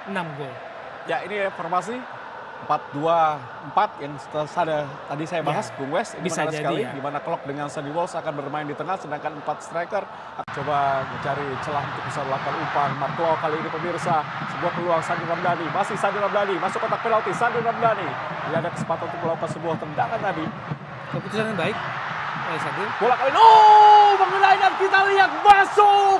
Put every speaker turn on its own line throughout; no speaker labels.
6 gol.
Ya ini formasi 4-2-4 yang tadi saya bahas, Bung Wes. Ini
Bisa
menarik
jadi
sekali,
ya.
di mana Klok dengan Sandy Walsh akan bermain di tengah, sedangkan 4 striker coba mencari celah untuk bisa melakukan umpan. Marco kali ini pemirsa, sebuah peluang Sandi Ramdhani, masih Sandi Ramdhani, masuk kotak penalti, Sandi Ramdhani. Dia ada kesempatan untuk melakukan sebuah tendangan tadi.
Keputusan yang baik oleh Sadil.
Bola kali ini, mengenai dan kita lihat masuk.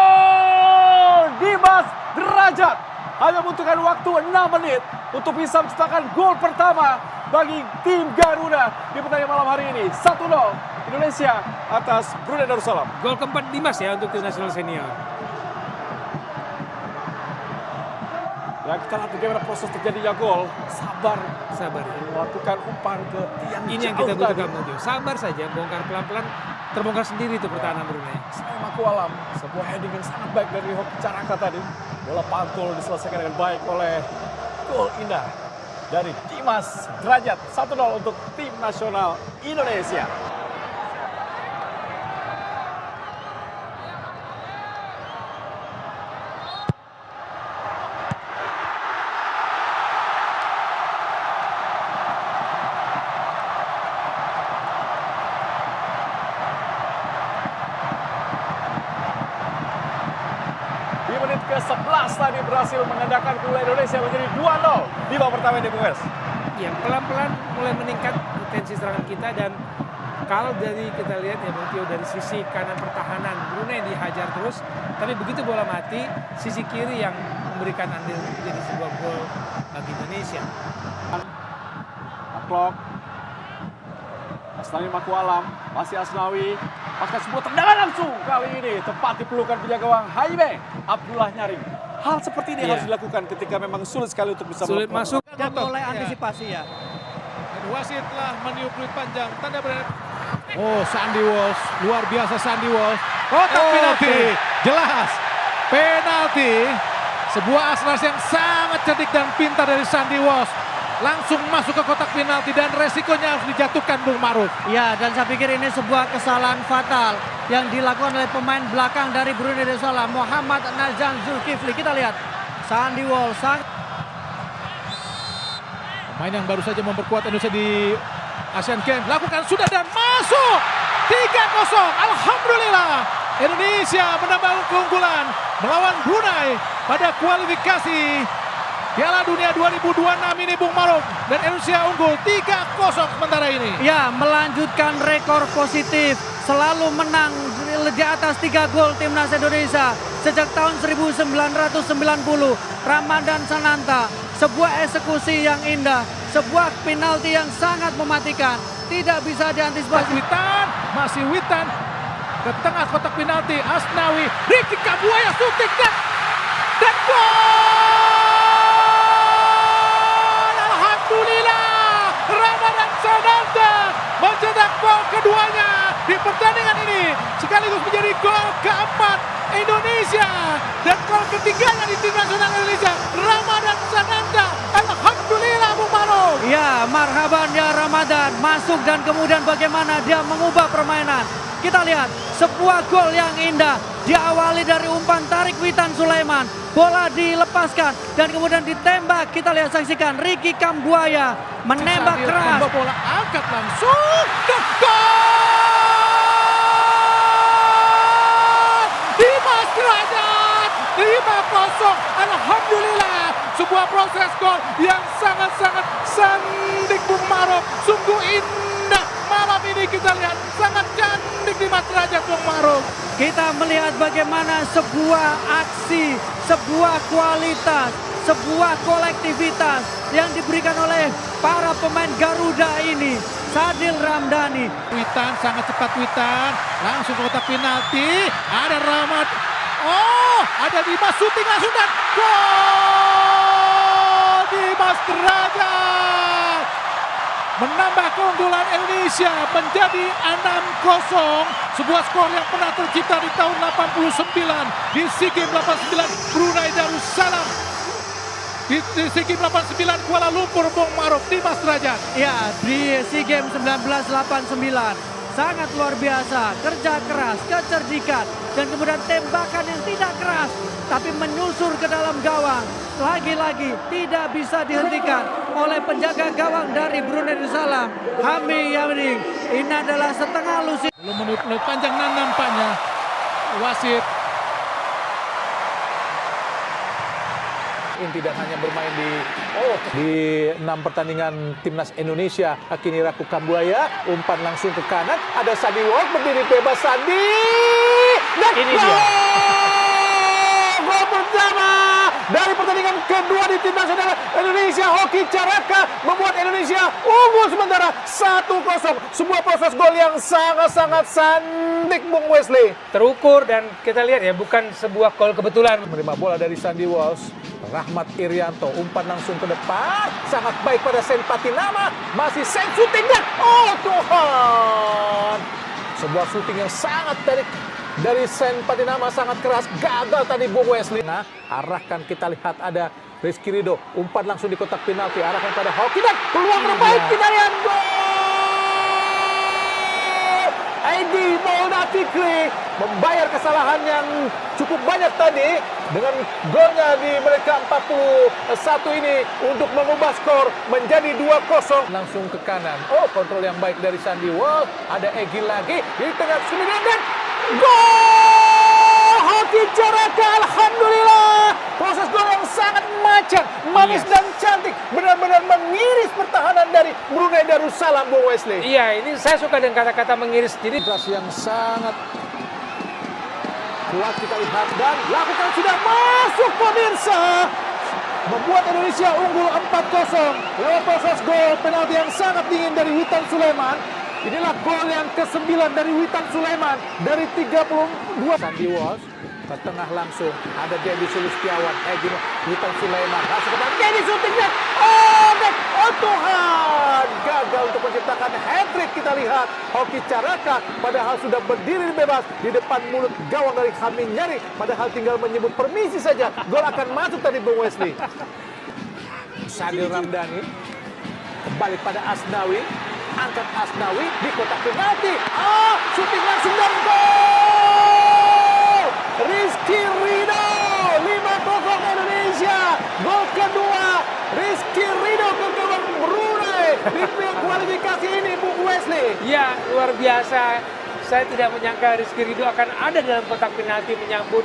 Gol! Dimas Derajat hanya membutuhkan waktu 6 menit untuk bisa menciptakan gol pertama bagi tim Garuda di pertandingan malam hari ini. 1-0 Indonesia atas Brunei Darussalam.
Gol keempat Dimas ya untuk tim nasional senior.
Ya, kita lihat bagaimana proses terjadinya gol. Sabar
Sabar ya.
melakukan umpan ke tiang
Ini yang
jauh
kita
tadi.
butuhkan Mojo. Sabar saja, bongkar pelan-pelan, terbongkar sendiri itu pertahanan Brunei.
Saya Maku Alam, sebuah heading yang sangat baik dari Hoki Caraka tadi. Bola pantul diselesaikan dengan baik oleh gol indah dari Dimas Derajat. 1-0 untuk tim nasional Indonesia. Di menit ke-11 tadi berhasil mengandalkan bola Indonesia menjadi 2-0 di babak pertama ini, Bung Wes.
Ya, pelan-pelan mulai meningkat intensi serangan kita dan kalau dari kita lihat ya Mojo, dari sisi kanan pertahanan Brunei dihajar terus, tapi begitu bola mati, sisi kiri yang memberikan andil jadi sebuah gol bagi Indonesia.
Klok. Asnawi Maku Alam, masih Asnawi. Pasca sebuah tendangan langsung kali ini tepat di pelukan penjaga gawang Jaime Abdullah Nyaring. Hal seperti ini
Iya.
harus dilakukan ketika memang sulit sekali untuk bisa
Sulit
melakukan.
masuk.
Dan mulai antisipasi ya.
Dan wasit telah meniup peluit panjang, tanda benar. Oh, Sandy Walsh, luar biasa Sandy Walsh. Kotak penalti, jelas. Penalti, sebuah akselerasi yang sangat cerdik dan pintar dari Sandy Walsh. Langsung masuk ke kotak penalti dan resikonya harus dijatuhkan Bung Maruf.
Ya, dan saya pikir ini sebuah kesalahan fatal yang dilakukan oleh pemain belakang dari Brunei Darussalam, Muhammad Nazan Zulkifli. Kita lihat, Sandy Walsh
Pemain yang baru saja memperkuat Indonesia di Asian Games lakukan sudah dan masuk 3-0. Alhamdulillah Indonesia menambah keunggulan melawan Brunei pada kualifikasi Piala Dunia 2026 ini Bung Maruf, dan Indonesia unggul 3-0 sementara ini.
ya melanjutkan rekor positif, selalu menang di atas 3 gol timnas Indonesia sejak tahun 1990. Ramadan Sananta, sebuah eksekusi yang indah, sebuah penalti yang sangat mematikan, tidak bisa diantisipasi.
Masih Witan ke tengah kotak penalti. Asnawi, Ricky Kambuaya shooting dan gol! Alhamdulillah, Ramadan Sananta mencetak gol keduanya di pertandingan ini, sekaligus menjadi gol keempat Indonesia dan gol ketiganya di tim nasional Indonesia. Ramadan Sananta, alhamdulillah Bung Maruf.
Ya, marhaban ya Ramadan, masuk dan kemudian bagaimana dia mengubah permainan. Kita lihat sebuah gol yang indah, diawali dari umpan tarik Witan Sulaiman, bola dilepaskan dan kemudian ditembak. Kita lihat, saksikan Ricky Kambuaya menembak
Sambil
keras.
tembak bola angkat langsung ke gol! Dimas Derajat 5-0. Alhamdulillah, sebuah proses gol yang sangat-sangat sandik Bung Maruf. Sungguh indah malam ini, kita lihat sangat cantik Dimas Derajat Bung Maruf.
Kita melihat bagaimana sebuah aksi, sebuah kualitas, sebuah kolektivitas yang diberikan oleh para pemain Garuda ini. Sadil Ramdhani.
Witan sangat cepat, Witan langsung ke kotak penalti. Ada Rahmat. Oh, ada Dimas shooting langsung dan gol! Dimas Derajat menambah keunggulan Indonesia menjadi 6-0. Sebuah skor yang pernah tercipta di tahun 89 di SEA Games 89 Brunei Darussalam. Di SEA Games 89 Kuala Lumpur, Bung Maruf. Dimas Derajat.
Ya, di SEA Games 1989. Sangat luar biasa, kerja keras, kecerdikan, dan kemudian tembakan yang tidak keras tapi menyusur ke dalam gawang. Lagi-lagi tidak bisa dihentikan oleh penjaga gawang dari Brunei Darussalam, Hami Yaming. Ini adalah setengah lusi.
Belum menit panjang nampaknya. Wasit
Ini tidak hanya bermain di 6 pertandingan timnas Indonesia. Kini Raku Kambuaya, umpan langsung ke kanan. Ada Sandi Walk berdiri bebas Sandi. Dan
Ini dia.
Gol pertama dari pertandingan kedua di timnas Indonesia. Hoki Caraka membuat Indonesia unggul sementara 1-0. Sebuah proses gol yang sangat-sangat sandik, Bung Wesley.
Terukur dan kita lihat ya, bukan sebuah gol kebetulan.
Menerima bola dari Sandi Walsh. Rahmat Irianto, umpan langsung ke depan, sangat baik pada Sen Patinama, masih Sen shooting dan oh Tuhan, sebuah shooting yang sangat dari Sen Patinama sangat keras, gagal tadi Bung Wesley. Nah, arahkan kita lihat ada Rizky Ridho, umpan langsung di kotak penalti, arahkan pada Hoki dan peluang terbaik kita lihat gol. Edi Maulana Fikri membayar kesalahan yang cukup banyak tadi dengan golnya di menit ke-41 ini untuk mengubah skor menjadi 2-0. Langsung ke kanan. Oh, kontrol yang baik dari Sandi Walsh. Ada Egy lagi di tengah sembilan dan gol! Hoki Caraka, alhamdulillah. Proses gol yang sangat manis dan cantik. Benar-benar mengiris pertahanan dari Brunei Darussalam, Bung Wesley.
Iya, ini saya suka dengan kata-kata mengiris. Jadi
Yang sangat kuat kita lihat dan lakukan sudah masuk pemirsa, membuat Indonesia unggul 4-0 lewat proses gol penalti yang sangat dingin dari Witan Sulaiman. Inilah gol yang ke-9 dari Witan Sulaiman dari 32. Sandi Walsh ke tengah langsung, ada Dedi Sulistiawan, Witan Sulaiman langsung ke depan, Dedi syutingnya, oh Tuhan, gagal untuk menciptakan hat-trick. Kita lihat Hoki Caraka padahal sudah berdiri bebas di depan mulut gawang dari Hami Yaming, padahal tinggal menyebut permisi saja, gol akan masuk tadi Bung Wesley. Sadil Ramdhani kembali pada Asnawi, angkat Asnawi di kotak penalti, syuting langsung dan gol! Rizky Ridho, 5-0 Indonesia, gol kedua Rizky Ridho ke gawang Brunei di kualifikasi ini, Bung Wesley.
ya, luar biasa. Saya tidak menyangka Rizky Ridho akan ada dalam kotak penalti menyambut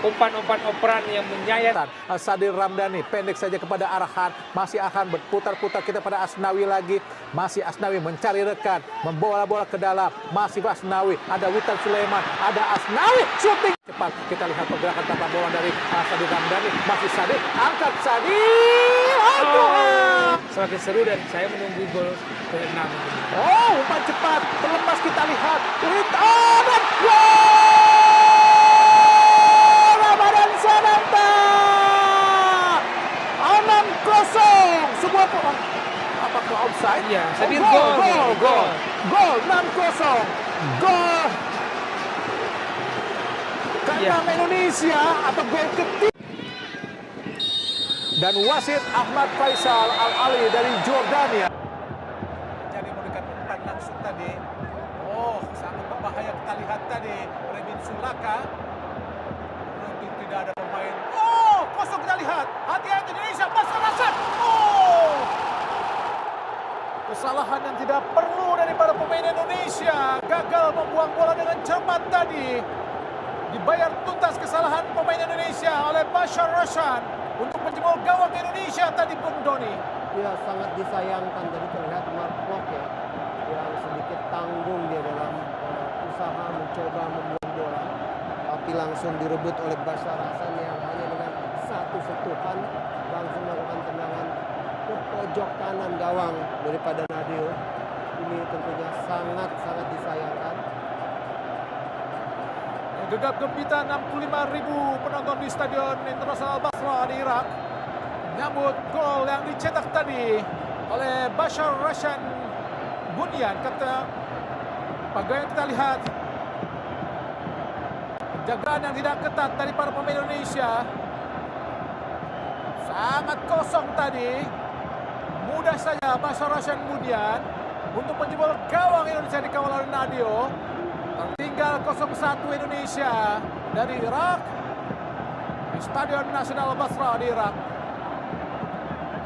umpan-umpan operan yang menyayat.
Sadil Ramdhani pendek saja kepada Arhan, masih akan berputar-putar kita pada Asnawi lagi, masih Asnawi mencari rekan, membawa bola ke dalam, masih Asnawi, ada Witan Sulaiman, ada Asnawi, shooting cepat. Kita lihat pergerakan tanpa bola dari Sadil Ramdhani, masih Sadil, angkat Sadil, Tuhan.
Semakin seru dan saya menunggu gol ke-6.
Umpan cepat, terlepas kita lihat, dan gol! Sananta 6-0, sebuah apakah offside?
Iya, saya pikir gol.
6-0, gol ke-6 Indonesia atau gol ketiga. Dan wasit Ahmad Faisal Al-Ali dari Jordania. Jadi memberikan umpan langsung tadi. Sangat berbahaya kita lihat tadi. Rebin Sulaka. Tidak ada pemain. Kosong kita lihat. Hati-hati Indonesia. Pasal-pasal. Kesalahan yang tidak perlu dari para pemain Indonesia. Gagal membuang bola dengan cermat tadi. Dibayar tuntas kesalahan pemain Indonesia oleh Bashar Rashan untuk menjebol gawang Indonesia tadi, Bung Doni.
Ya, sangat disayangkan tadi terlihat Mark Klok ya, yang sedikit tanggung dia dalam usaha mencoba membuang bola. Tapi langsung direbut oleh Bashar Hasan yang hanya dengan satu sentuhan langsung melakukan tendangan ke pojok kanan gawang daripada Nadio. Ini tentunya sangat-sangat disayangkan.
Gegap gempita 65.000 penonton di Stadion Internasional Basra di Irak menyambut gol yang dicetak tadi oleh Bashar Rashan Bunyan. Kata bagai yang kita lihat, penjagaan yang tidak ketat dari para pemain Indonesia. Sangat kosong tadi. Mudah saja Bashar Rashan Bunyan untuk menjebol gawang Indonesia dikawal oleh Nadio. Tertinggal 0-1 Indonesia dari Irak di Stadion Nasional Basra di Irak.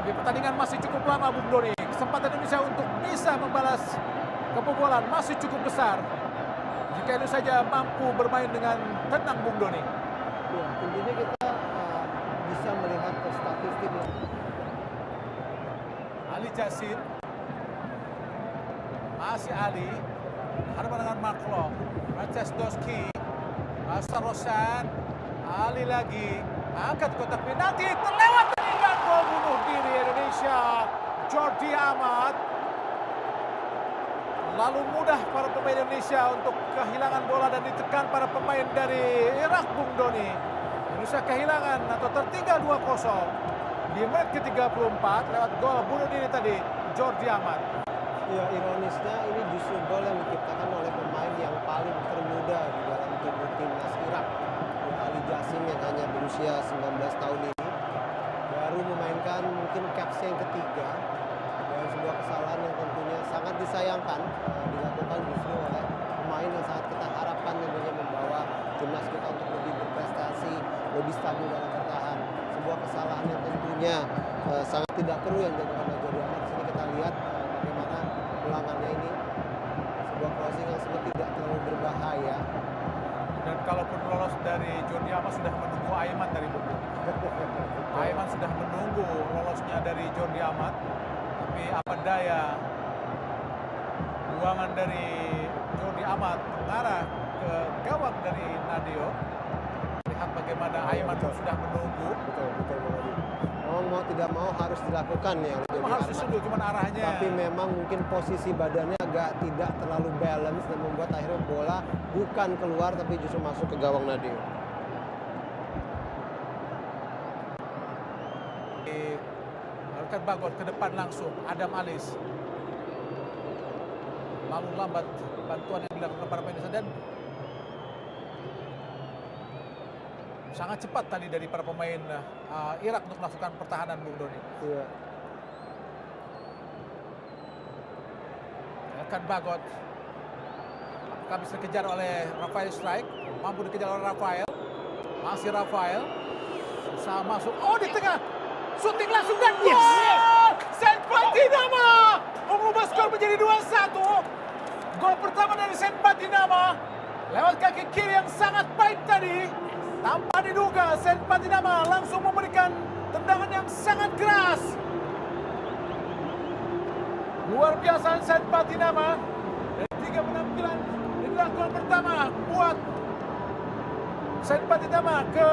Di pertandingan masih cukup lama, Bung Doni. Kesempatan Indonesia untuk bisa membalas kebobolan masih cukup besar. Jika itu saja mampu bermain dengan tenang, Bung Doni.
Ya, tentunya kita bisa melihat ke statistik.
Ali Jasin, masih Ali, hadapan dengan Marklock, Francesco-Doski, Rosan, Ali lagi, angkat kotak penalti, terlewat dengan gol bunuh diri Indonesia, Jordi Amat. Lalu mudah para pemain Indonesia untuk kehilangan bola dan ditekan para pemain dari Irak, Bung Doni. Indonesia kehilangan atau tertinggal 2-0. Di menit ke-34 lewat gol bunuh diri tadi Jordi Amat.
Ya, ironisnya ini justru gol yang diciptakan oleh pemain yang paling termuda di dalam tubuh timnas Irak. Ali Jasim yang hanya berusia 19 tahun ini baru memainkan mungkin caps yang ketiga, dan sebuah kesalahan yang tentunya sangat disayangkan dilakukan justru oleh pemain yang sangat kita harapkan tentunya membawa timnas kita untuk lebih berprestasi, lebih stabil dalam bertahan. Sebuah kesalahan yang tentunya sangat tidak perlu yang dilakukan oleh Jordi Amat. Di sini kita lihat bagaimana ulangannya ini, sebuah crossing yang sebenarnya tidak terlalu berbahaya.
Dan kalaupun lolos dari Jordi Amat sudah menunggu Aiman dari Bung. Aiman sudah menunggu lolosnya dari Jordi Amat. Tapi apa daya, buangan dari Jordi Amat mengarah ke gawang dari Nadio. Lihat bagaimana Aiman sudah menunggu.
Betul. Mau tidak mau harus dilakukan ya.
Memang harus disuduh, cuman arahnya.
Tapi memang mungkin posisi badannya agak tidak terlalu balance dan membuat akhirnya bola bukan keluar tapi justru masuk ke gawang Nadio.
Alkan Bagot ke depan langsung, Adam Alis. Lalu lambat bantuan yang dilakukan para pemain dan sangat cepat tadi dari para pemain Irak untuk melakukan pertahanan, Bung Doni.
Iya.
Alkan Bagot apakah bisa dikejar oleh Rafael Strike? Mampu dikejar oleh Rafael. Masih Rafael. Usaha masuk. Oh, di tengah. Shooting langsung dan gol! Sen Patinama mengubah skor menjadi 2-1. Gol pertama dari Sen Patinama lewat kaki kiri yang sangat baik tadi. Tanpa diduga, Sen Patinama langsung memberikan tendangan yang sangat keras. Luar biasa Sen Patinama. Dari 3 penampilan, inilah gol pertama buat Sen Patinama ke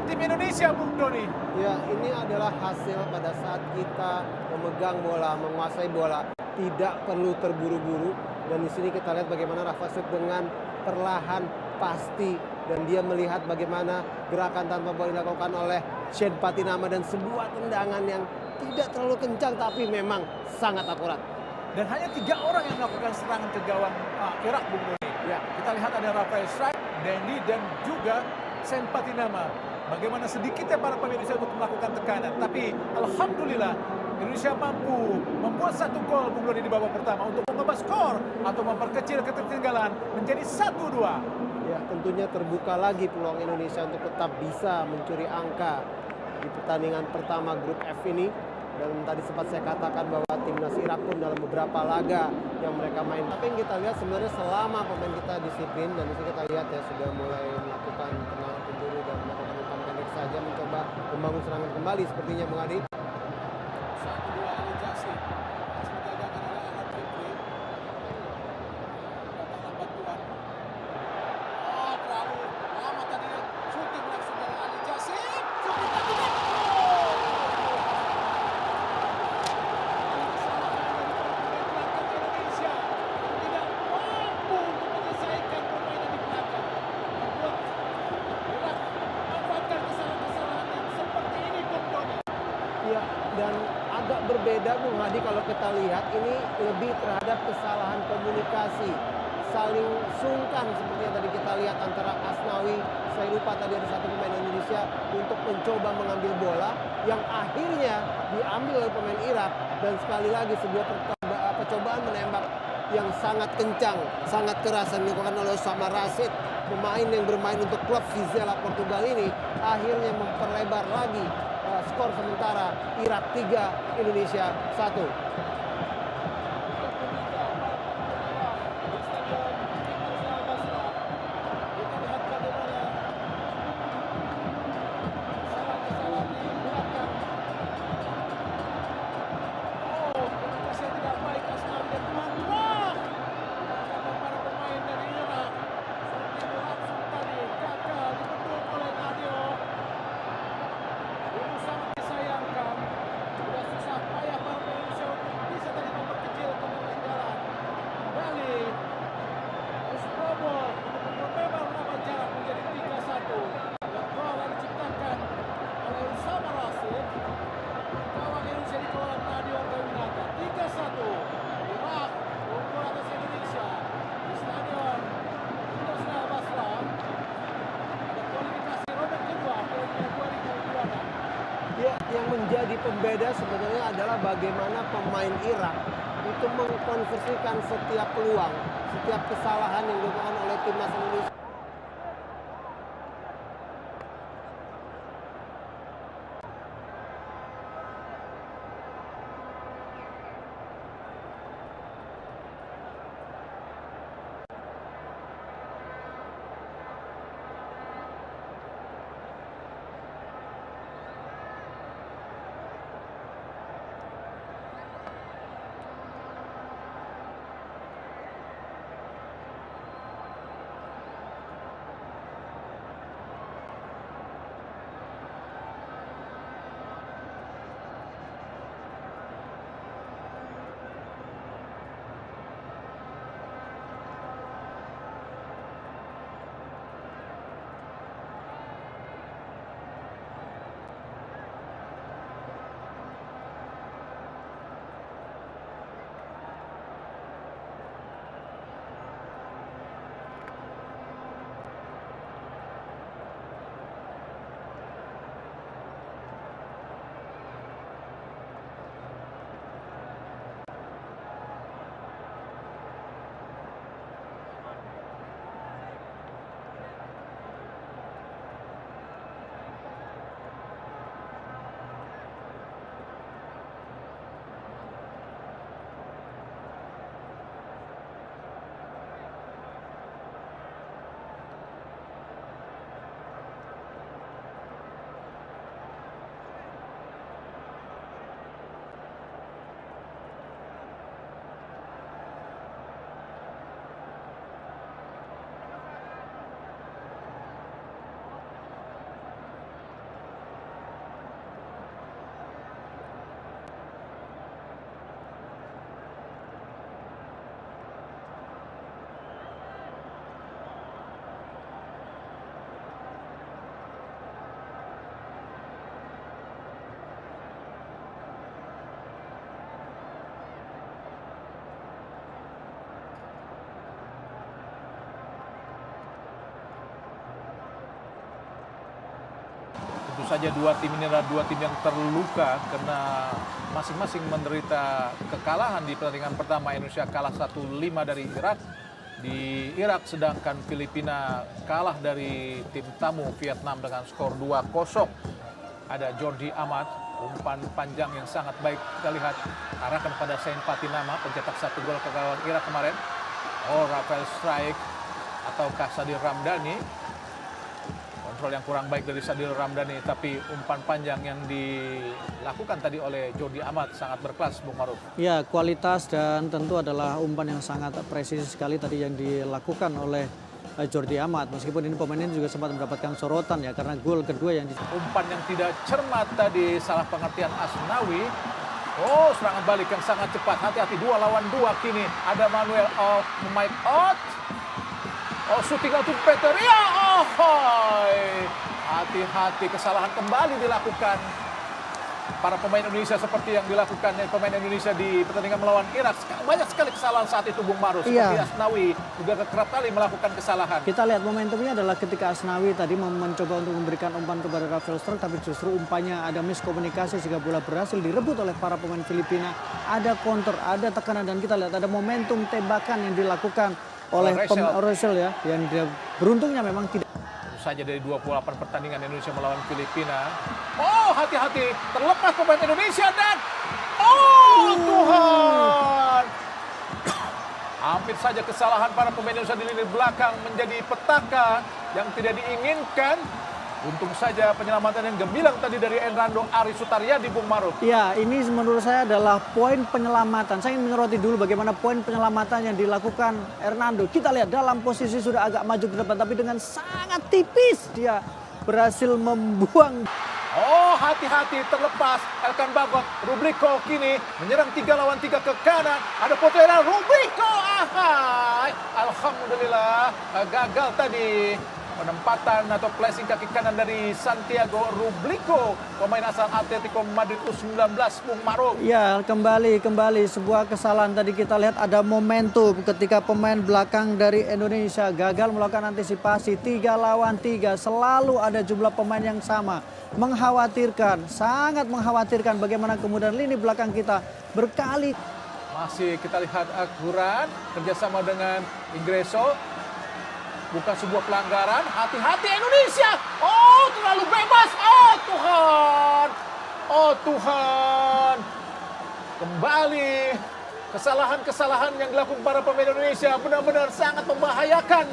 tim Indonesia, Bung Doni.
Ya, ini adalah hasil pada saat kita memegang bola, menguasai bola, tidak perlu terburu-buru. Dan di sini kita lihat bagaimana Rafa Suk dengan perlahan pasti, dan dia melihat bagaimana gerakan tanpa bola dilakukan oleh Sen Patinama dan sebuah tendangan yang tidak terlalu kencang tapi memang sangat akurat.
Dan hanya 3 orang yang melakukan serangan ke gawang Irak, Bung Doni. Ya, kita lihat ada Rafael Strike, Dendi, dan juga Sen Patinama. Bagaimana sedikitnya para pemain Indonesia untuk melakukan tekanan. Tapi alhamdulillah Indonesia mampu membuat 1 gol, Bung Doni, di babak pertama untuk mengubah skor atau memperkecil ketertinggalan menjadi 1-2.
Ya, tentunya terbuka lagi peluang Indonesia untuk tetap bisa mencuri angka di pertandingan pertama grup F ini. Dan tadi sempat saya katakan bahwa timnas Irak pun dalam beberapa laga yang mereka main. Tapi yang kita lihat sebenarnya selama pemain kita disiplin, dan itu kita lihat ya sudah mulai melakukan tendangan penjuru dan melakukan umpan pendek saja, mencoba membangun serangan kembali sepertinya, Bung Adi.
1-2 Ali Jasim. Masih dijaga oleh Ahmad Fikri. Datanglah bantuan. Oh, terlalu lama tadi. Shooting langsung dari Ali Jasim. Shooting tadi dan gol! Indonesia tidak mampu untuk menyelesaikan permainan di belakang. Membuat Irak memanfaatkan kesalahan-kesalahan yang seperti ini, Bung Doni.
Ya, dan agak berbeda Bung Hadi kalau kita lihat ini lebih terhadap kesalahan komunikasi, saling sungkan seperti yang tadi kita lihat antara Asnawi, saya lupa tadi ada satu pemain Indonesia untuk mencoba mengambil bola yang akhirnya diambil oleh pemain Irak, dan sekali lagi sebuah percobaan menembak yang sangat kencang, sangat keras yang dilakukan oleh Osama Rashid, pemain yang bermain untuk klub Vizela Portugal ini akhirnya memperlebar lagi skor sementara. Irak 3, Indonesia 1. Yang menjadi pembeda sebenarnya adalah bagaimana pemain Irak itu mengkonversikan setiap peluang, setiap kesalahan yang dilakukan oleh timnas Indonesia.
Tentu saja dua tim ini adalah dua tim yang terluka karena masing-masing menderita kekalahan di pertandingan pertama. Indonesia kalah 1-5 dari Irak di Irak, sedangkan Filipina kalah dari tim tamu Vietnam dengan skor 2-0. Ada Jordi Amat, umpan panjang yang sangat baik kita lihat, arahkan pada Sain Patinama, pencetak 1 gol ke gawang Irak kemarin. Oh, Rafael Strike ataukah Sadil Ramdhani. Kontrol yang kurang baik dari Sadil Ramdhani, tapi umpan panjang yang dilakukan tadi oleh Jordi Amat sangat berkelas, Bung Maruf.
Ya, kualitas dan tentu adalah umpan yang sangat presisi sekali tadi yang dilakukan oleh Jordi Amat. Meskipun ini pemain ini juga sempat mendapatkan sorotan ya karena gol kedua yang
umpan yang tidak cermat tadi, salah pengertian Asnawi. Oh, serangan balik yang sangat cepat. Hati-hati, 2 lawan 2 kini. Ada Manuel Mike Ott. Oh, shooting untuk Peter. Ya, hati-hati, kesalahan kembali dilakukan
para pemain Indonesia seperti yang dilakukan pemain Indonesia di pertandingan melawan Irak. Banyak sekali kesalahan saat itu Bung Maru. Seperti Asnawi juga kerap kali melakukan kesalahan.
Kita lihat momentumnya adalah ketika Asnawi tadi mencoba untuk memberikan umpan kepada Rafael Struijk, tapi justru umpannya ada miskomunikasi sehingga bola berhasil direbut oleh para pemain Filipina. Ada counter, ada tekanan, dan kita lihat ada momentum tembakan yang dilakukan oleh Rachel ya, yang dia beruntungnya memang tidak
saja dari 28 pertandingan Indonesia melawan Filipina. Oh, hati-hati, terlepas pemain Indonesia dan Tuhan. Hampir saja kesalahan para pemain Indonesia di lini belakang menjadi petaka yang tidak diinginkan. Untung saja penyelamatan yang gemilang tadi dari Hernando Ari Sutaryadi, Bung Maruf.
Ya, ini menurut saya adalah poin penyelamatan. Saya ingin menyoroti dulu bagaimana poin penyelamatan yang dilakukan Hernando. Kita lihat dalam posisi sudah agak maju ke depan, tapi dengan sangat tipis dia berhasil membuang.
Oh, hati-hati, terlepas Elkan Bagot. Rubriko kini menyerang 3 lawan 3 ke kanan. Ada potensi Rubriko. Alhamdulillah gagal tadi penempatan atau placing kaki kanan dari Santiago Rubriko, pemain asal Atletico Madrid U19, Bung Maruf.
Ya, kembali sebuah kesalahan. Tadi kita lihat ada momentum ketika pemain belakang dari Indonesia gagal melakukan antisipasi 3 lawan 3. Selalu ada jumlah pemain yang sama. Mengkhawatirkan, sangat mengkhawatirkan bagaimana kemudian lini belakang kita berkali.
Masih kita lihat akurat kerjasama dengan Ingreso. Bukan sebuah pelanggaran. Hati-hati Indonesia. Oh, terlalu bebas. Oh, Tuhan. Oh, Tuhan. Kembali kesalahan-kesalahan yang dilakukan para pemain Indonesia benar-benar sangat membahayakan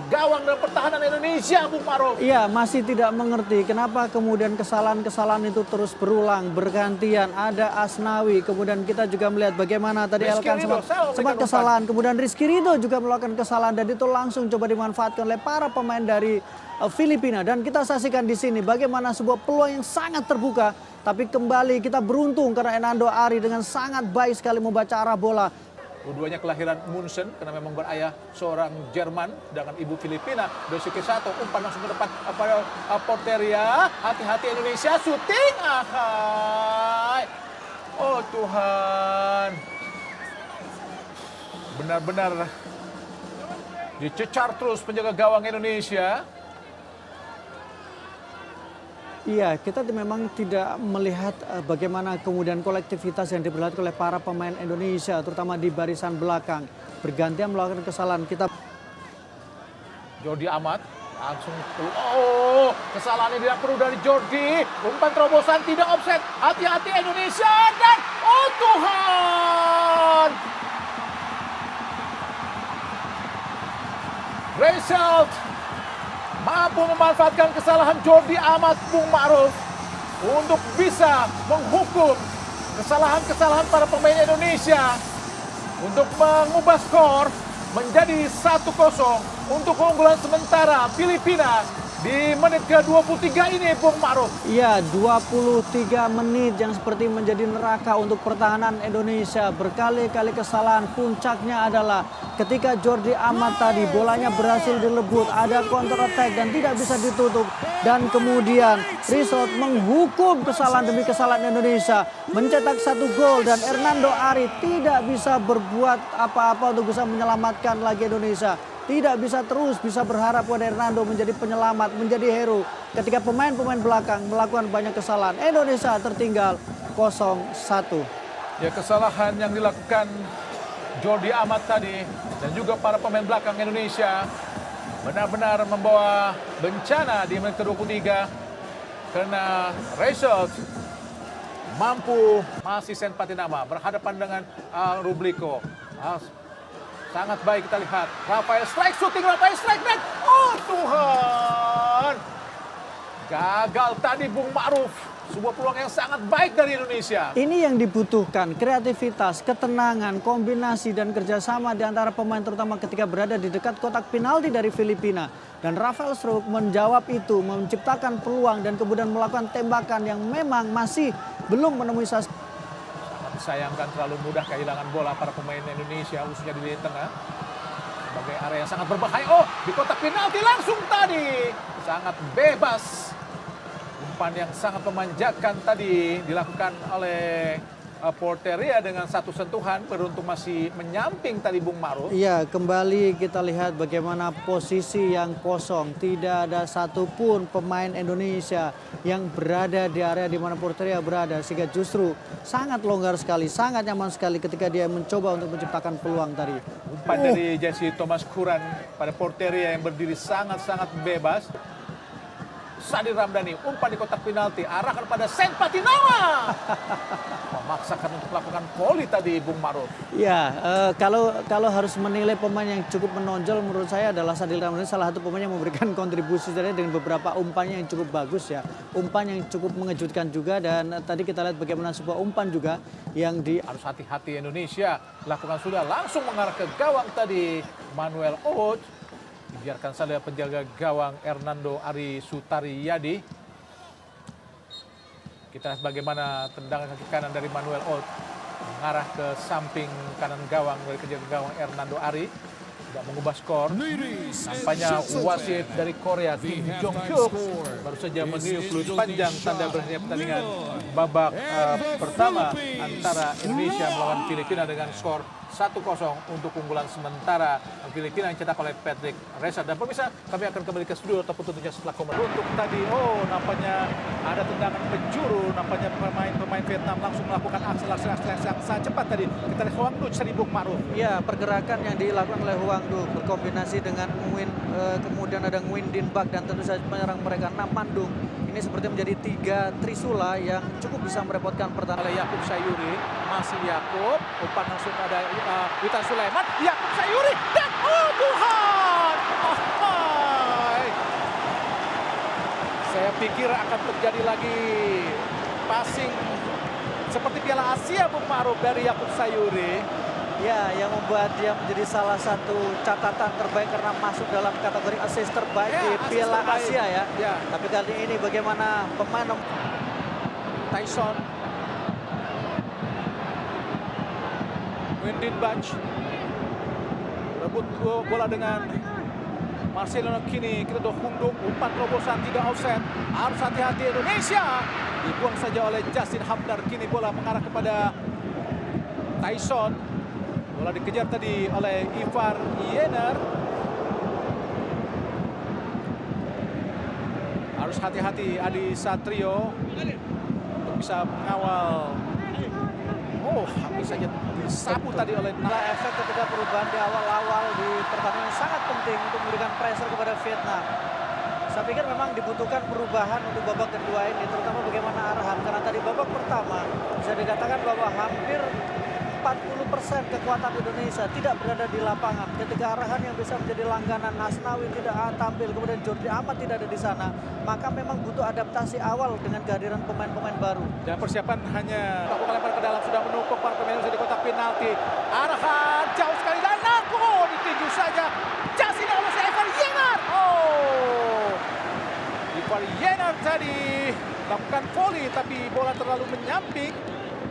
gawang dan pertahanan Indonesia, Bung Maruf.
Iya, masih tidak mengerti kenapa kemudian kesalahan-kesalahan itu terus berulang, bergantian. Ada Asnawi, kemudian kita juga melihat bagaimana tadi Elkan sempat kesalahan. Kemudian Rizky Ridho juga melakukan kesalahan dan itu langsung coba dimanfaatkan oleh para pemain dari Filipina. Dan kita saksikan di sini bagaimana sebuah peluang yang sangat terbuka. Tapi kembali kita beruntung karena Hernando Ari dengan sangat baik sekali membaca arah bola.
Keduanya kelahiran Munchen karena memang berayah seorang Jerman dengan ibu Filipina. Dosuke Sato umpan langsung ke depan pada Porteria. Hati-hati Indonesia, syuting. Oh Tuhan. Benar-benar dicecar terus penjaga gawang Indonesia.
Iya, kita memang tidak melihat bagaimana kemudian kolektivitas yang diperlihatkan oleh para pemain Indonesia, terutama di barisan belakang. Bergantian melakukan kesalahan. Kita
Jordi Amat langsung kesalahan yang tidak perlu dari Jordi. Umpan terobosan tidak offset. Hati-hati Indonesia dan oh Tuhan. Result mampu memanfaatkan kesalahan Jordi Amat, Bung Maruf, untuk bisa menghukum kesalahan-kesalahan para pemain Indonesia untuk mengubah skor menjadi 1-0 untuk keunggulan sementara Filipina di menit ke-23 ini, Bung Maruf.
Iya, 23 menit yang seperti menjadi neraka untuk pertahanan Indonesia. Berkali-kali kesalahan, puncaknya adalah ketika Jordi Amat tadi bolanya berhasil dilebut, ada counter attack dan tidak bisa ditutup. Dan kemudian Result menghukum kesalahan demi kesalahan Indonesia, mencetak 1 gol dan Hernando Ari tidak bisa berbuat apa-apa untuk bisa menyelamatkan lagi Indonesia. Tidak bisa terus bisa berharap pada Hernando menjadi penyelamat, menjadi hero. Ketika pemain-pemain belakang melakukan banyak kesalahan, Indonesia tertinggal 0-1.
Ya, kesalahan yang dilakukan Jordi Amat tadi dan juga para pemain belakang Indonesia benar-benar membawa bencana di menit ke-23 karena Result mampu masih Sen Patinama berhadapan dengan Rubriko. Sangat baik kita lihat. Rafael Struijk, shooting Rafael Struijk dan oh Tuhan. Gagal tadi Bung Maruf. Sebuah peluang yang sangat baik dari Indonesia.
Ini yang dibutuhkan, kreativitas, ketenangan, kombinasi dan kerjasama di antara pemain terutama ketika berada di dekat kotak penalti dari Filipina. Dan Rafael Struijk menjawab itu, menciptakan peluang dan kemudian melakukan tembakan yang memang masih belum menemui sasaran.
Sayangkan terlalu mudah kehilangan bola para pemain Indonesia khususnya di lini tengah sebagai area yang sangat berbahaya. Oh, di kotak penalti langsung tadi sangat bebas
Umpan yang sangat memanjakan tadi dilakukan oleh Porteria dengan satu sentuhan, beruntung masih menyamping tadi Bung Maruf.
Iya, kembali kita lihat bagaimana posisi yang kosong. Tidak ada satupun pemain Indonesia yang berada di area di mana Porteria berada. Sehingga justru sangat longgar sekali, sangat nyaman sekali ketika dia mencoba untuk menciptakan peluang tadi.
Umpan dari Jesse Thomas Kuran pada Porteria yang berdiri sangat-sangat bebas. Sadir Ramdhani, umpan di kotak penalti, arahkan pada Sen Patinawa. Memaksakan untuk melakukan volley tadi Bung Maruf.
Ya, kalau harus menilai pemain yang cukup menonjol menurut saya adalah Sadil Ramdhani, salah satu pemain yang memberikan kontribusi tadi dengan beberapa umpannya yang cukup bagus ya. Umpan yang cukup mengejutkan juga, dan tadi kita lihat bagaimana sebuah umpan juga yang
Harus hati-hati Indonesia, lakukan sudah langsung mengarah ke gawang tadi Manuel Oud. Dibiarkan saja penjaga gawang Hernando Ari Sutariyadi. Kita lihat bagaimana tendangan kaki kanan dari Manuel Oud mengarah ke samping kanan gawang dari penjaga gawang Hernando Ari. Tidak mengubah skor. Nampaknya wasit dari Korea Kim Jong-hyuk baru saja meniup peluit panjang tanda berakhirnya pertandingan babak pertama antara Indonesia melawan Filipina dengan skor 1-0 untuk unggulan sementara Filipina yang cetak oleh Patrick Reza. Dan pemirsa, kami akan kembali ke studio ataupun tentunya setelah komentar. Untuk tadi, nampaknya ada tendangan penjuru, nampaknya pemain Vietnam langsung melakukan akselerasi yang sangat cepat tadi. Kita lihat Hoang Duc dari Bung Maruf.
Ya, pergerakan yang dilakukan oleh Hoang Duc berkombinasi dengan kemudian ada Nguyen Din Bak dan tentu saja penyerang mereka Nam Mandung. Ini seperti menjadi 3 trisula yang cukup bisa merepotkan pertahanan.
Oleh Yakub Sayuri, masih Yakub, umpan langsung ada Witan Sulaiman, Yakub Sayuri, dan Tuhan! Saya pikir akan terjadi lagi passing seperti Piala Asia Bung Maruf dari Yakub Sayuri.
Ya, yang membuat dia menjadi salah satu catatan terbaik karena masuk dalam kategori assist terbaik di Piala Asia ya. Tapi kali ini bagaimana pemain
Tyson, Nguyen Din Bak rebut bola dengan Marcelino, kini kita Hungdung, umpan terobosan tidak offset. Harus hati-hati Indonesia. Dibuang saja oleh Justin Hubner, kini bola mengarah kepada Tyson. Bola dikejar tadi oleh Ivar Yener. Harus hati-hati Adi Satrio untuk bisa mengawal. Hampir saja disapu tadi oleh
efek ketika perubahan di awal-awal di pertandingan sangat penting untuk memberikan pressure kepada Vietnam. Saya pikir memang dibutuhkan perubahan untuk babak kedua ini, terutama bagaimana arahan. Karena tadi babak pertama bisa dikatakan bahwa hampir 40% kekuatan Indonesia tidak berada di lapangan. Ketika arahan yang bisa menjadi langganan Asnawi tidak tampil, kemudian Jordi Amat tidak ada di sana, maka memang butuh adaptasi awal dengan kehadiran pemain-pemain baru.
Dan persiapan hanya melakukan lempar ke dalam, sudah menumpuk para pemain di kotak penalti. Arahan jauh sekali dan ditinju saja. Jasin oleh Ivar Yener. Ivar Yener tadi melakukan volley tapi bola terlalu menyamping.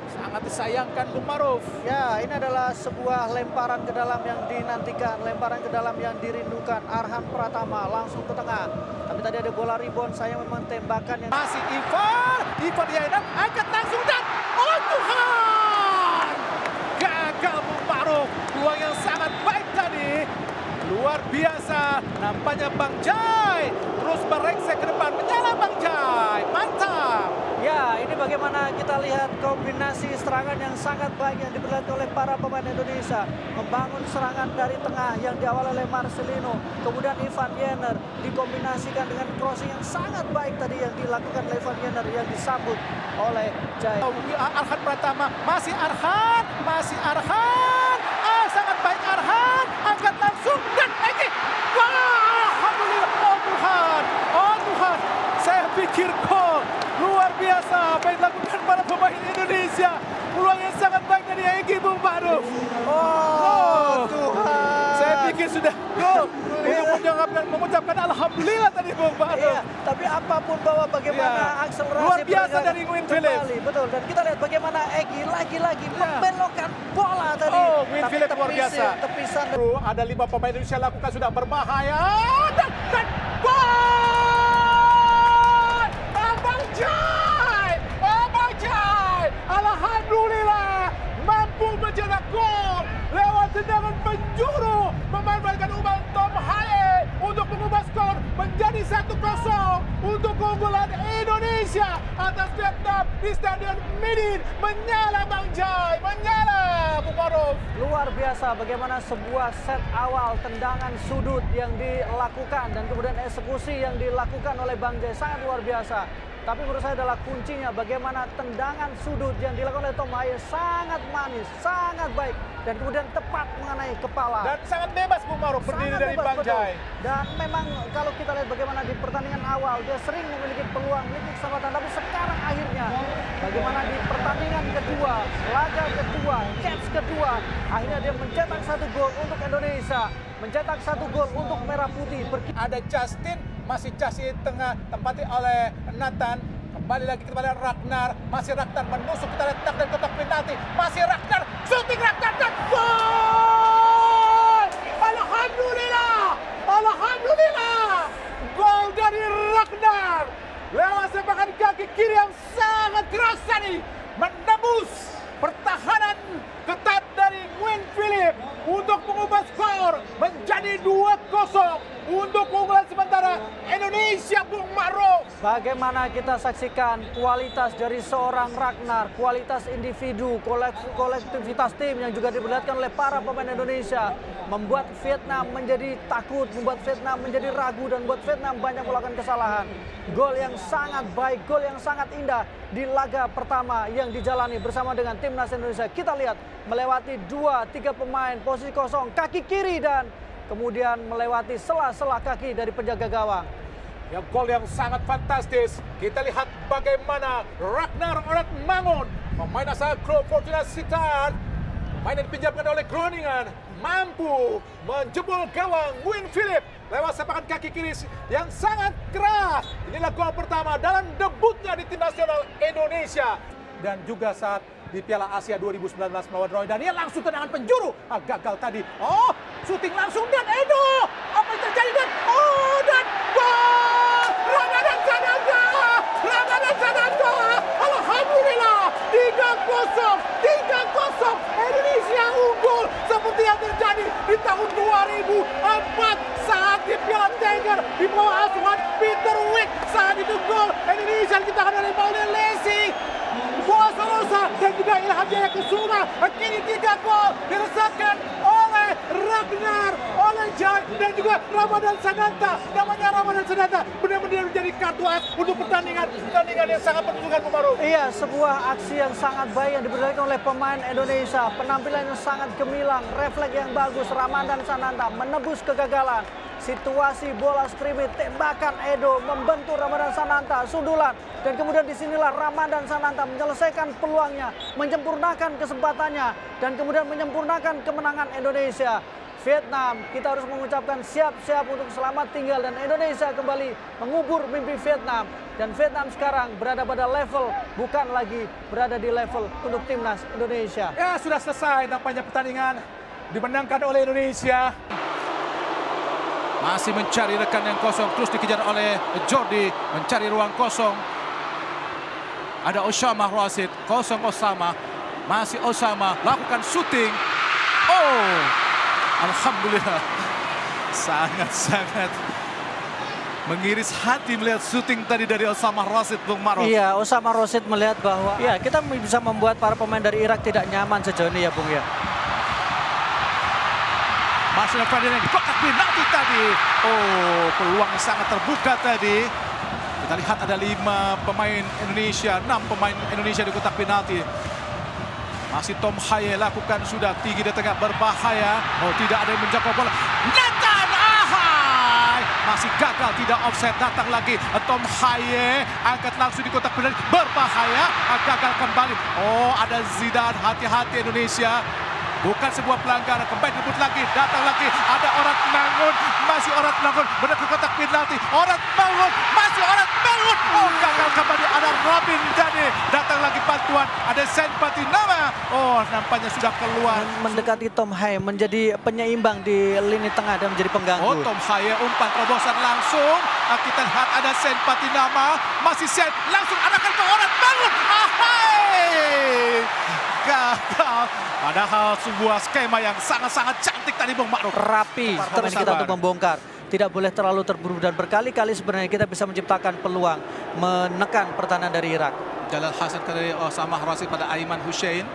Sangat disayangkan Bung Maruf.
Ya, ini adalah sebuah lemparan ke dalam yang dinantikan, lemparan ke dalam yang dirindukan. Arhan Pratama langsung ke tengah. Tapi tadi ada bola rebound, saya memang tembakan yang
masih Ivar Yener angkat langsung dan Tuhan! Gagal Bung Maruf. Peluang yang sangat baik tadi. Luar biasa. Nampaknya Bang Jai terus berengsek ke depan. Menyala Bang Jai. Mantap.
Ya, ini bagaimana kita lihat kombinasi serangan yang sangat baik yang diperlihatkan oleh para pemain Indonesia. Membangun serangan dari tengah yang diawali oleh Marcelino. Kemudian Ivan Yener dikombinasikan dengan crossing yang sangat baik tadi yang dilakukan oleh Ivan Yener yang disambut oleh Jai.
Arhan Pratama, masih Arhan. Sangat baik Arhan. Angkat langsung dan Egi. Alhamdulillah. Tuhan. Saya pikir gol. Luar biasa apa yang dilakukan para pemain Indonesia. Peluang yang sangat baik dari Egi Bung Maruf.
Tuhan.
Saya pikir sudah gol. Untuk mengucapkan alhamdulillah tadi Bung Maruf.
Iya, tapi apapun bahwa bagaimana akselerasi
luar biasa dari Nguyen Philip.
Betul, dan kita lihat bagaimana Egi lagi-lagi membelokkan bola tadi.
Nguyen Philip luar biasa.
Tepisan.
Ada 5 pemain Indonesia lakukan sudah berbahaya dan gol! Abang Jai!
penjuru, memanfaatkan umpan Tom Haye untuk mengubah skor menjadi 1-0 untuk keunggulan Indonesia atas Vietnam di Stadion Midin. Menyala Bang Jai, menyala Bung Maruf.
Luar biasa bagaimana sebuah set awal tendangan sudut yang dilakukan dan kemudian eksekusi yang dilakukan oleh Bang Jai sangat luar biasa. Tapi menurut saya adalah kuncinya bagaimana tendangan sudut yang dilakukan oleh Tom Haye sangat manis, sangat baik dan kemudian tepat mengenai kepala.
Dan sangat bebas Bung Maruf berdiri
Sangat
dari
bebas,
Bang
betul.
Jai.
Dan memang kalau kita lihat bagaimana di pertandingan awal dia sering memiliki peluang, memiliki kesempatan, tapi sekarang akhirnya bagaimana di pertandingan kedua, laga kedua, catch kedua, akhirnya dia mencetak 1 gol untuk Indonesia, mencetak 1 gol untuk Merah Putih.
Ada Justin, masih Justin tengah tempati oleh Nathan. Kembali lagi kepada Ragnar, masih Ragnar menusuk kita letak dan kotak penalti, masih Ragnar, shooting Ragnar dan gol! Alhamdulillah, alhamdulillah, gol dari Ragnar lewat sepakan kaki kiri yang sangat keras tadi, menembus pertahanan ketat dari Nguyen Philip untuk mengubah skor menjadi 2-0 untuk keunggulan sementara Indonesia, Bung Maruf.
Bagaimana kita saksikan kualitas dari seorang Ragnar, kualitas individu, kolektivitas tim yang juga diperlihatkan oleh para pemain Indonesia, membuat Vietnam menjadi takut, membuat Vietnam menjadi ragu dan membuat Vietnam banyak melakukan kesalahan. Gol yang sangat baik, gol yang sangat indah di laga pertama yang dijalani bersama dengan timnas Indonesia. Kita lihat melewati 2-3 pemain posisi kosong, kaki kiri dan kemudian melewati sela-sela kaki dari penjaga gawang.
Ya, gol yang sangat fantastis. Kita lihat bagaimana Ragnar Mangun, pemain asal klub Fortuna Sittard, pemain yang dipinjamkan oleh Groningen, mampu menjebol gawang Nguyen Philip lewat sepakan kaki kiri yang sangat keras. Inilah gol pertama dalam debutnya di tim nasional Indonesia. Dan juga saat di Piala Asia 2019 melawan Roy Daniel langsung tendangan penjuru. Gagal tadi. Oh, syuting langsung dan Edo. Apa yang terjadi dan dan gol! Ramadan Sananta! Ramadan Sananta! Alhamdulillah 3-0 Indonesia unggul seperti yang terjadi di tahun 2004 saat di Piala Tiger di bawah asuhan Peter Wick. Saat itu gol Indonesia diciptakan oleh Maulid Lesi, Boa Solosa dan juga Ilham Jaya Kusuma. Kini 3 gol diresahkan oleh Ragnar, oleh Jai dan juga Ramadan Sananta. Namanya Ramadan Sananta benar-benar menjadi kartu as untuk pertandingan yang sangat menentukan, Bung Maruf.
Iya, sebuah aksi yang sangat baik yang diperlihatkan oleh pemain Indonesia. Penampilan yang sangat gemilang, refleks yang bagus. Ramadan Sananta menebus kegagalan. Situasi bola skrimmit, tembakan Edo membentur Ramadan Sananta, sundulan. Dan kemudian disinilah Ramadan Sananta menyelesaikan peluangnya, menyempurnakan kesempatannya, dan kemudian menyempurnakan kemenangan Indonesia. Vietnam, kita harus mengucapkan siap-siap untuk selamat tinggal dan Indonesia kembali mengubur mimpi Vietnam. Dan Vietnam sekarang berada pada level, bukan lagi berada di level untuk timnas Indonesia.
Ya, sudah selesai nampaknya pertandingan dimenangkan oleh Indonesia.
Masih mencari rekan yang kosong, terus dikejar oleh Jordi, mencari ruang kosong. Ada Osama Rashid, kosong Osama. Masih Osama, lakukan syuting. Oh, alhamdulillah. Sangat-sangat mengiris hati melihat syuting tadi dari Osama Rashid, Bung Maruf.
Iya, Osama Rashid melihat bahwa ya kita bisa membuat para pemain dari Irak tidak nyaman sejauh ini ya, Bung ya.
Masih Ferdinand di kotak penalti tadi. Oh, peluang sangat terbuka tadi. Kita lihat ada 5 pemain Indonesia, 6 pemain Indonesia di kotak penalti. Masih Tom Haye lakukan sudah tinggi di tengah berbahaya. Oh, tidak ada yang menjangkau bola. Nathan Ahai masih gagal, tidak offset. Datang lagi Tom Haye, angkat langsung di kotak penalti, berbahaya, gagal kembali. Oh, ada Zidane, hati-hati Indonesia. Bukan sebuah pelanggaran, kembali direbut lagi, datang lagi, ada Orat Mangun, masih Orat Mangun, menuju kotak penalti, Orat Mangun, masih Orat Mangun, oh gagal kembali, ada Robin Dani, datang lagi bantuan, ada Sen Patinama, oh nampaknya sudah keluar.
Mendekati Tom Haye menjadi penyeimbang di lini tengah dan menjadi pengganggu.
Oh, Tom Haye umpan terobosan langsung, kita lihat ada Sen Patinama, masih Sen, langsung arahkan ke Orat Mangun, ahai, gagal. Padahal sebuah skema yang sangat-sangat cantik tadi Bung Ma'ruf.
Rapi pemain kita untuk membongkar. Tidak boleh terlalu terburu dan berkali-kali sebenarnya kita bisa menciptakan peluang menekan pertahanan dari Irak.
Jalal Hasan kali Samah Rasid pada Aiman Hussein.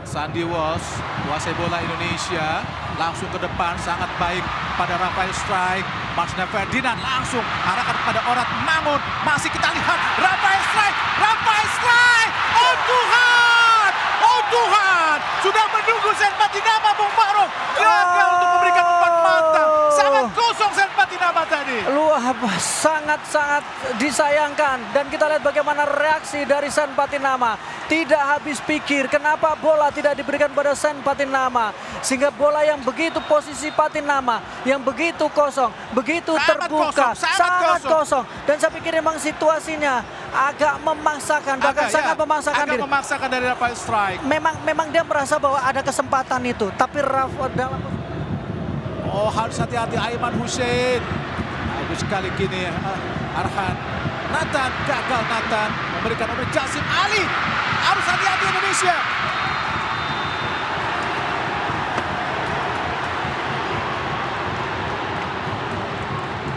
Sandy Walsh, kuasai bola Indonesia, langsung ke depan sangat baik pada Rafael Strike. Marsna Ferdinand langsung arahkan pada Orat Mangun. Masih kita lihat Rafael Strike, oh Tuhan, oh Tuhan, sudah menunggu Sen Patinama Bung Ma'ruf, gagal untuk memberikan umpan mantap, sangat kosong Sen Patinama tadi.
Sangat-sangat disayangkan dan kita lihat bagaimana reaksi dari Sen Patinama. Tidak habis pikir kenapa bola tidak diberikan pada Sen Patinama. Sehingga bola yang begitu posisi Patinama, yang begitu kosong, begitu
Sangat
terbuka,
kosong, sangat
kosong. Dan saya pikir memang situasinya agak memaksakan, bahkan sangat memaksakan
agak
diri.
memaksakan dari Rafael Strike.
Memang dia merasa bahwa ada kesempatan itu, tapi Rafa dalam
Oh, harus hati-hati Aiman Hussein. Bagus sekali kini Arhan. Nathan, gagal Nathan. Memberikan nomor Jasim Ali. Harus hati-hati Indonesia.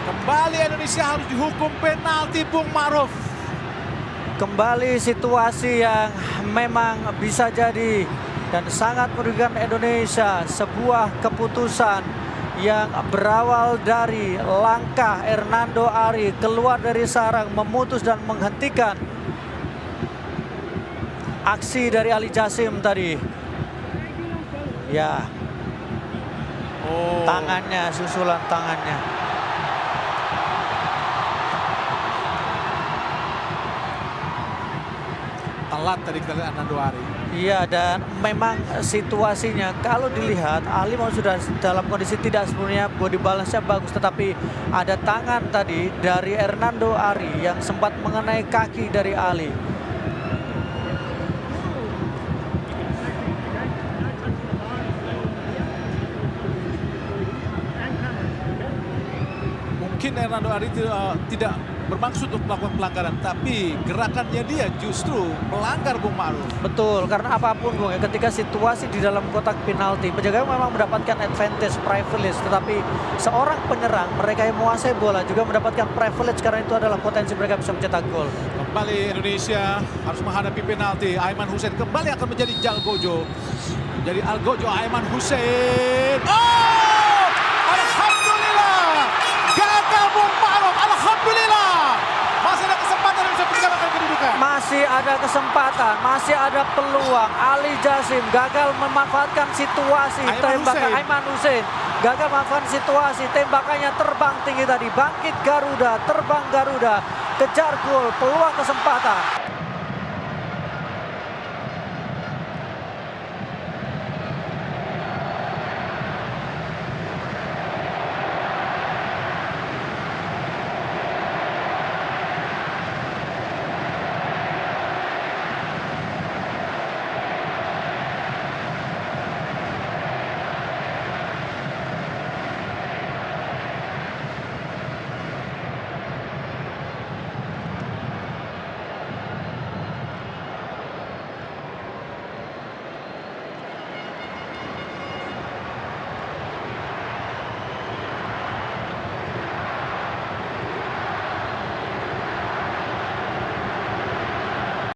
Kembali Indonesia harus dihukum penalti Bung Ma'ruf.
kembali situasi yang memang bisa jadi dan sangat merugikan Indonesia. Sebuah keputusan yang berawal dari langkah Hernando Ari keluar dari sarang, memutus dan menghentikan aksi dari Ali Jasim tadi. Ya, tangannya, susulan tangannya.
Telat tadi kita lihat Hernando Ari.
Iya, dan memang situasinya kalau dilihat Ali mau sudah dalam kondisi tidak sebenarnya, body balance-nya bagus, tetapi ada tangan tadi dari Hernando Ari yang sempat mengenai kaki dari Ali.
Mungkin Hernando Ari tidak bermaksud untuk melakukan pelanggaran, tapi gerakannya dia justru melanggar Bung Ma'ruf.
Betul, karena apapun Bung, ya, ketika situasi di dalam kotak penalti, penjaga memang mendapatkan advantage, privilege, tetapi seorang penyerang, mereka yang menguasai bola juga mendapatkan privilege karena itu adalah potensi mereka bisa mencetak gol.
Kembali Indonesia harus menghadapi penalti. Aiman Hussein kembali akan menjadi Jalgojo. Jadi Algojo, Aiman Hussein. Oh! Alhamdulillah! Gagal Bung Ma'ruf, alhamdulillah! Masih ada kesempatan untuk menyamakan kedudukan.
Masih ada kesempatan, masih ada peluang. Ali Jasim gagal memanfaatkan situasi tembakan Aiman Hussein. Gagal memanfaatkan situasi, tembakannya terbang tinggi tadi. Bangkit Garuda, terbang Garuda, kejar gol, peluang kesempatan.